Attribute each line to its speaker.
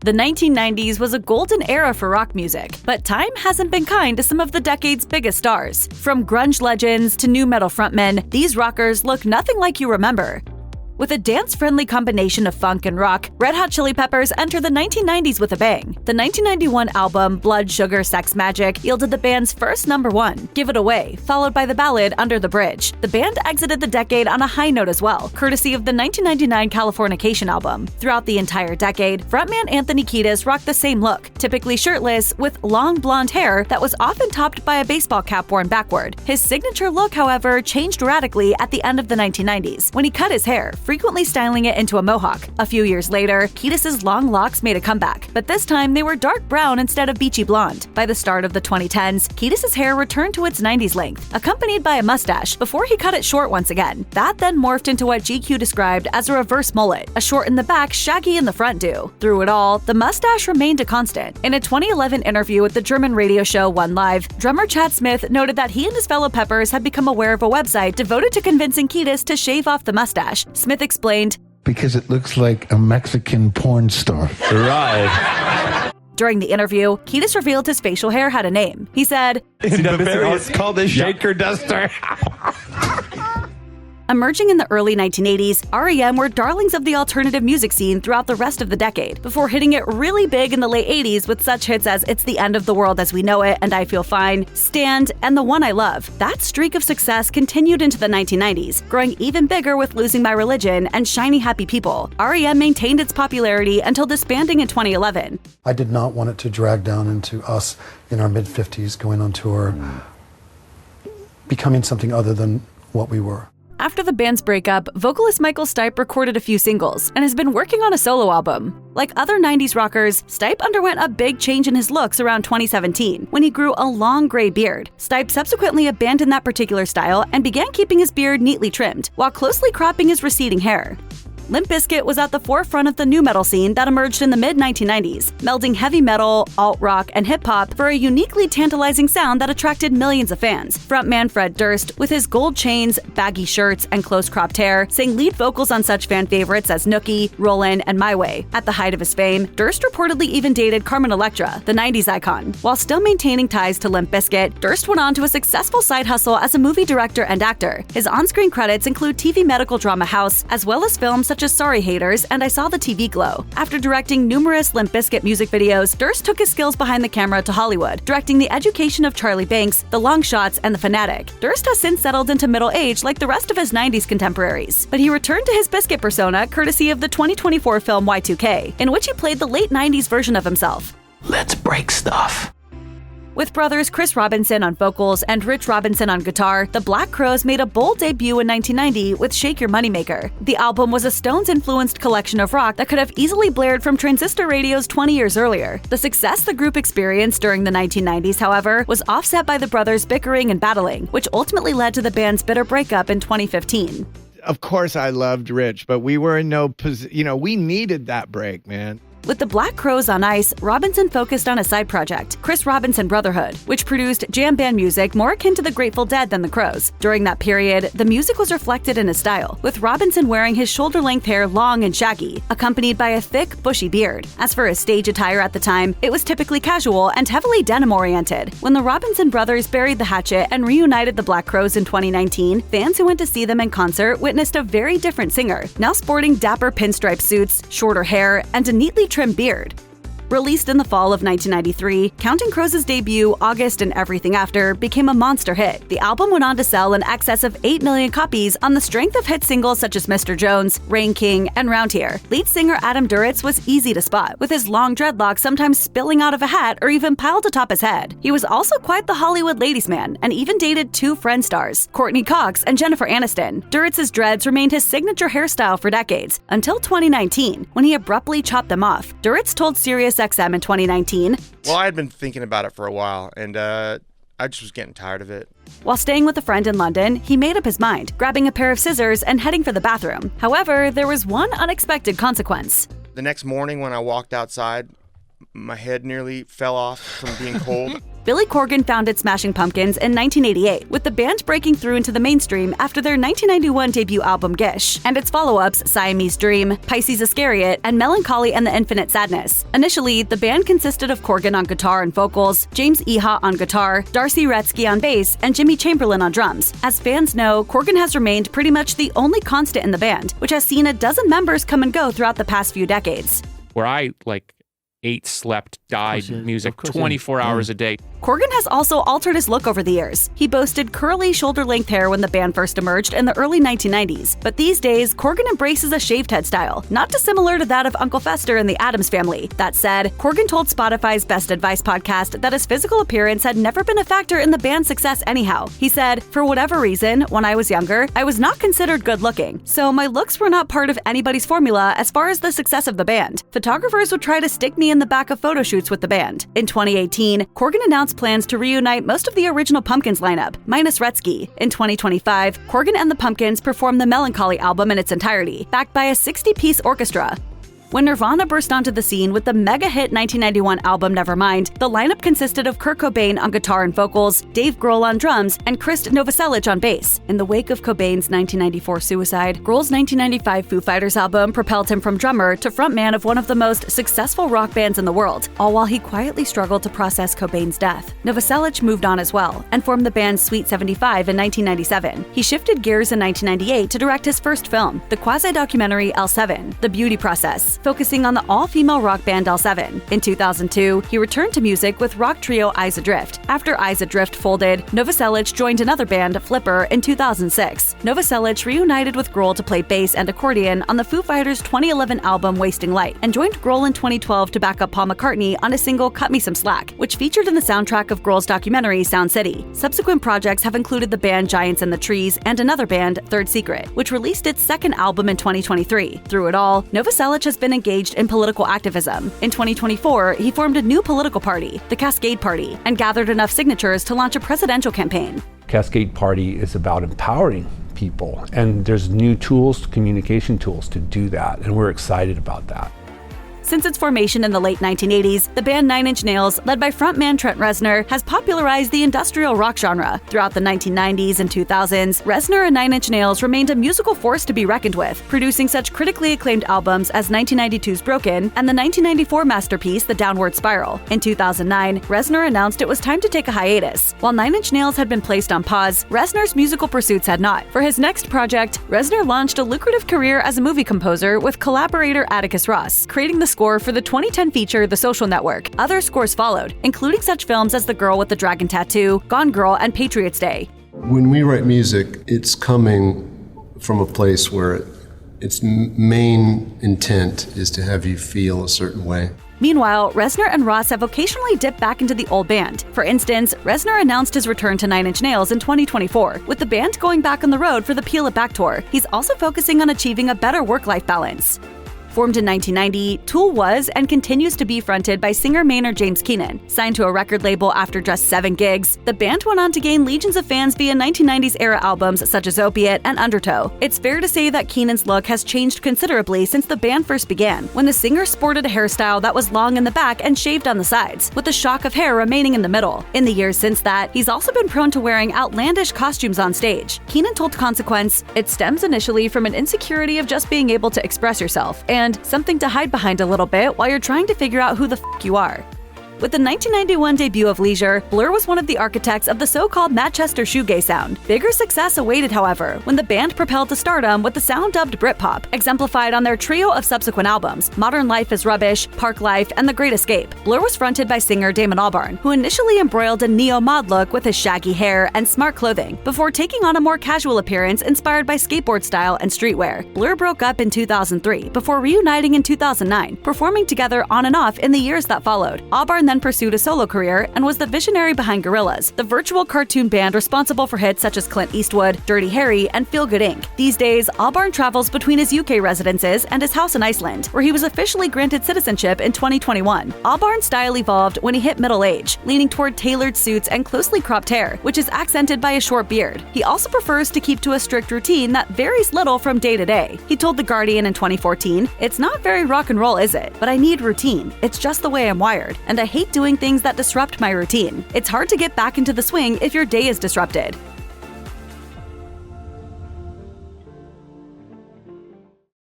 Speaker 1: The 1990s was a golden era for rock music, but time hasn't been kind to some of the decade's biggest stars. From grunge legends to nu metal frontmen, these rockers look nothing like you remember. With a dance-friendly combination of funk and rock, Red Hot Chili Peppers enter the 1990s with a bang. The 1991 album Blood Sugar Sex Magik yielded the band's first #1, Give It Away, followed by the ballad Under the Bridge. The band exited the decade on a high note as well, courtesy of the 1999 Californication album. Throughout the entire decade, frontman Anthony Kiedis rocked the same look, typically shirtless, with long blonde hair that was often topped by a baseball cap worn backward. His signature look, however, changed radically at the end of the 1990s, when he cut his hair, frequently styling it into a mohawk. A few years later, Kiedis' long locks made a comeback, but this time they were dark brown instead of beachy blonde. By the start of the 2010s, Kiedis' hair returned to its 90s length, accompanied by a mustache, before he cut it short once again. That then morphed into what GQ described as a reverse mullet, a short in the back, shaggy in the front do. Through it all, the mustache remained a constant. In a 2011 interview with the German radio show One Live, drummer Chad Smith noted that he and his fellow Peppers had become aware of a website devoted to convincing Kiedis to shave off the mustache. Smith explained,
Speaker 2: "Because it looks like a Mexican porn star."
Speaker 3: Right.
Speaker 1: During the interview, Kiedis revealed his facial hair had a name. He said,
Speaker 3: "It's called a shaker duster."
Speaker 1: Emerging in the early 1980s, R.E.M. were darlings of the alternative music scene throughout the rest of the decade, before hitting it really big in the late 80s with such hits as It's the End of the World as We Know It and I Feel Fine, Stand, and The One I Love. That streak of success continued into the 1990s, growing even bigger with Losing My Religion and Shiny Happy People. R.E.M. maintained its popularity until disbanding in 2011.
Speaker 4: I did not want it to drag down into us in our mid-50s going on tour, becoming something other than what we were.
Speaker 1: After the band's breakup, vocalist Michael Stipe recorded a few singles and has been working on a solo album. Like other 90s rockers, Stipe underwent a big change in his looks around 2017 when he grew a long gray beard. Stipe subsequently abandoned that particular style and began keeping his beard neatly trimmed, while closely cropping his receding hair. Limp Bizkit was at the forefront of the nu metal scene that emerged in the mid-1990s, melding heavy metal, alt-rock, and hip-hop for a uniquely tantalizing sound that attracted millions of fans. Frontman Fred Durst, with his gold chains, baggy shirts, and close-cropped hair, sang lead vocals on such fan favorites as Nookie, Rollin', and My Way. At the height of his fame, Durst reportedly even dated Carmen Electra, the 90s icon. While still maintaining ties to Limp Bizkit, Durst went on to a successful side hustle as a movie director and actor. His on-screen credits include TV medical drama House, as well as films such as Sorry Haters and I Saw the TV Glow. After directing numerous Limp Bizkit music videos, Durst took his skills behind the camera to Hollywood, directing The Education of Charlie Banks, The Long Shots, and The Fanatic. Durst has since settled into middle age like the rest of his 90s contemporaries, but he returned to his Bizkit persona courtesy of the 2024 film Y2K, in which he played the late 90s version of himself.
Speaker 3: Let's break stuff.
Speaker 1: With brothers Chris Robinson on vocals and Rich Robinson on guitar, the Black Crowes made a bold debut in 1990 with Shake Your Moneymaker. The album was a Stones-influenced collection of rock that could have easily blared from transistor radios 20 years earlier. The success the group experienced during the 1990s, however, was offset by the brothers' bickering and battling, which ultimately led to the band's bitter breakup in 2015.
Speaker 5: Of course I loved Rich, but we were in no position, we needed that break, man.
Speaker 1: With the Black Crowes on ice, Robinson focused on a side project, Chris Robinson Brotherhood, which produced jam band music more akin to the Grateful Dead than the Crowes. During that period, the music was reflected in his style, with Robinson wearing his shoulder-length hair long and shaggy, accompanied by a thick, bushy beard. As for his stage attire at the time, it was typically casual and heavily denim-oriented. When the Robinson brothers buried the hatchet and reunited the Black Crowes in 2019, fans who went to see them in concert witnessed a very different singer, now sporting dapper pinstripe suits, shorter hair, and a neatly trimmed beard. Released in the fall of 1993, Counting Crows' debut, August and Everything After, became a monster hit. The album went on to sell in excess of 8 million copies on the strength of hit singles such as Mr. Jones, Rain King, and Round Here. Lead singer Adam Duritz was easy to spot, with his long dreadlocks sometimes spilling out of a hat or even piled atop his head. He was also quite the Hollywood ladies' man, and even dated two Friends stars, Courtney Cox and Jennifer Aniston. Duritz's dreads remained his signature hairstyle for decades, until 2019, when he abruptly chopped them off. Duritz told SiriusXM in 2019,
Speaker 6: "Well, I had been thinking about it for a while, and I just was getting tired of it."
Speaker 1: While staying with a friend in London, he made up his mind, grabbing a pair of scissors and heading for the bathroom. However, there was one unexpected consequence.
Speaker 6: The next morning when I walked outside, my head nearly fell off from being cold.
Speaker 1: Billy Corgan founded Smashing Pumpkins in 1988, with the band breaking through into the mainstream after their 1991 debut album Gish, and its follow-ups Siamese Dream, Pisces Iscariot, and Melancholy and the Infinite Sadness. Initially, the band consisted of Corgan on guitar and vocals, James Iha on guitar, Darcy Retzky on bass, and Jimmy Chamberlain on drums. As fans know, Corgan has remained pretty much the only constant in the band, which has seen a dozen members come and go throughout the past few decades.
Speaker 7: Where I ate, slept, died music 24 hours a day.
Speaker 1: Corgan has also altered his look over the years. He boasted curly, shoulder-length hair when the band first emerged in the early 1990s, but these days, Corgan embraces a shaved head style, not dissimilar to that of Uncle Fester and the Addams Family. That said, Corgan told Spotify's Best Advice podcast that his physical appearance had never been a factor in the band's success anyhow. He said, "For whatever reason, when I was younger, I was not considered good-looking, so my looks were not part of anybody's formula as far as the success of the band. Photographers would try to stick me in the back of photo shoots with the band." In 2018, Corgan announced plans to reunite most of the original Pumpkins lineup, minus Retzky. In 2025, Corgan and the Pumpkins performed the Melancholy album in its entirety, backed by a 60-piece orchestra. When Nirvana burst onto the scene with the mega-hit 1991 album Nevermind, the lineup consisted of Kurt Cobain on guitar and vocals, Dave Grohl on drums, and Krist Novoselic on bass. In the wake of Cobain's 1994 suicide, Grohl's 1995 Foo Fighters album propelled him from drummer to frontman of one of the most successful rock bands in the world, all while he quietly struggled to process Cobain's death. Novoselic moved on as well, and formed the band Sweet 75 in 1997. He shifted gears in 1998 to direct his first film, the quasi-documentary L7, The Beauty Process, focusing on the all-female rock band L7. In 2002, he returned to music with rock trio Eyes Adrift. After Eyes Adrift folded, Novoselic joined another band, Flipper, in 2006. Novoselic reunited with Grohl to play bass and accordion on the Foo Fighters' 2011 album Wasting Light, and joined Grohl in 2012 to back up Paul McCartney on a single Cut Me Some Slack, which featured in the soundtrack of Grohl's documentary Sound City. Subsequent projects have included the band Giants in the Trees and another band, Third Secret, which released its second album in 2023. Through it all, Novoselic has been engaged in political activism. In 2024, he formed a new political party, the Cascade Party, and gathered enough signatures to launch a presidential campaign.
Speaker 8: Cascade Party is about empowering people, and there's new tools, communication tools to do that, and we're excited about that.
Speaker 1: Since its formation in the late 1980s, the band Nine Inch Nails, led by frontman Trent Reznor, has popularized the industrial rock genre. Throughout the 1990s and 2000s, Reznor and Nine Inch Nails remained a musical force to be reckoned with, producing such critically acclaimed albums as 1992's Broken and the 1994 masterpiece The Downward Spiral. In 2009, Reznor announced it was time to take a hiatus. While Nine Inch Nails had been placed on pause, Reznor's musical pursuits had not. For his next project, Reznor launched a lucrative career as a movie composer with collaborator Atticus Ross, creating the score for the 2010 feature The Social Network. Other scores followed, including such films as The Girl with the Dragon Tattoo, Gone Girl, and Patriots Day.
Speaker 9: When we write music, it's coming from a place where its main intent is to have you feel a certain way.
Speaker 1: Meanwhile, Reznor and Ross have occasionally dipped back into the old band. For instance, Reznor announced his return to Nine Inch Nails in 2024, with the band going back on the road for the Peel It Back tour. He's also focusing on achieving a better work-life balance. Formed in 1990, Tool was and continues to be fronted by singer Maynard James Keenan. Signed to a record label after just 7 gigs, the band went on to gain legions of fans via 1990s-era albums such as Opiate and Undertow. It's fair to say that Keenan's look has changed considerably since the band first began, when the singer sported a hairstyle that was long in the back and shaved on the sides, with a shock of hair remaining in the middle. In the years since that, he's also been prone to wearing outlandish costumes on stage. Keenan told Consequence, "It stems initially from an insecurity of just being able to express yourself, and something to hide behind a little bit while you're trying to figure out who the f*** you are." With the 1991 debut of Leisure, Blur was one of the architects of the so-called Manchester shoegaze sound. Bigger success awaited, however, when the band propelled to stardom with the sound dubbed Britpop, exemplified on their trio of subsequent albums, Modern Life is Rubbish, Park Life, and The Great Escape. Blur was fronted by singer Damon Albarn, who initially embroiled a neo-mod look with his shaggy hair and smart clothing, before taking on a more casual appearance inspired by skateboard style and streetwear. Blur broke up in 2003, before reuniting in 2009, performing together on and off in the years that followed. Albarn then pursued a solo career and was the visionary behind Gorillaz, the virtual cartoon band responsible for hits such as Clint Eastwood, Dirty Harry, and Feel Good Inc. These days, Albarn travels between his UK residences and his house in Iceland, where he was officially granted citizenship in 2021. Albarn's style evolved when he hit middle age, leaning toward tailored suits and closely cropped hair, which is accented by a short beard. He also prefers to keep to a strict routine that varies little from day to day. He told The Guardian in 2014, "It's not very rock and roll, is it? But I need routine. It's just the way I'm wired. And I hate hate doing things that disrupt my routine. It's hard to get back into the swing if your day is disrupted.